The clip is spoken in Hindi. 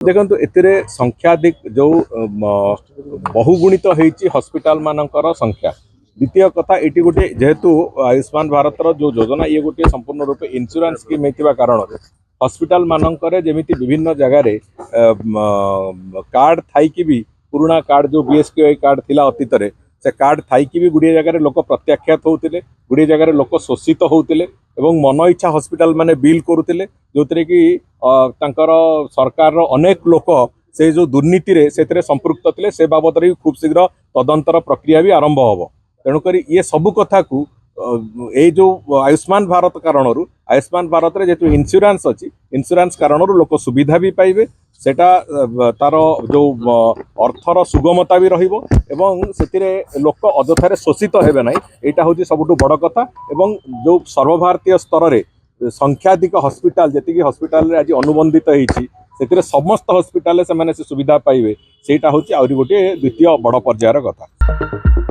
देखो एतिरे संख्याधिक जो बहुगुणित होती हॉस्पिटल मानकर संख्या। द्वितीय कथा ये गोटे जेहेतु आयुष्मान भारत जो योजना ये गोटे संपूर्ण रूपे इंश्योरेंस स्कीम होता कारण हॉस्पिटल मानकर जमीती विभिन्न जगार कार्ड थी भी पुराणा कार्ड जो बीएसके कार्ड थिला अतीत से कार्ड थी भी गुड़िया जगह लोक प्रत्याख्यात होते गुड़िया जगह लोक शोषित होते मन इच्छा हॉस्पिटल माने बिल करुले जो थे कि सरकार अनेक लोक से जो दुर्नीति रे से संपृक्त थे से बाबद खूब शीघ्र तदंतर प्रक्रिया भी आरंभ हम तेणुक ये सबू कथा को ये जो आयुष्मान भारत कारण आयुष्मान भारत रे जेतु इंश्योरेंस अच्छी इंश्योरेंस कारण लोक सुविधा भी पाइबे सेटा तार जो अर्थर सुगमता भी रहिबो एवं सेतिरे लोक अजथारे शोषित हेबे नाही। एटा होची सबुठु बड़ कथा एवं जो सर्वभारतीय स्तर रे संख्याधिक हॉस्पिटल जी हॉस्पिटल आज अनुबंधित होती से समस्त हॉस्पिटल से सुविधा पाइबे सेटा होची आउरी गोटे द्वितीय बड़ पर्यायर कथा।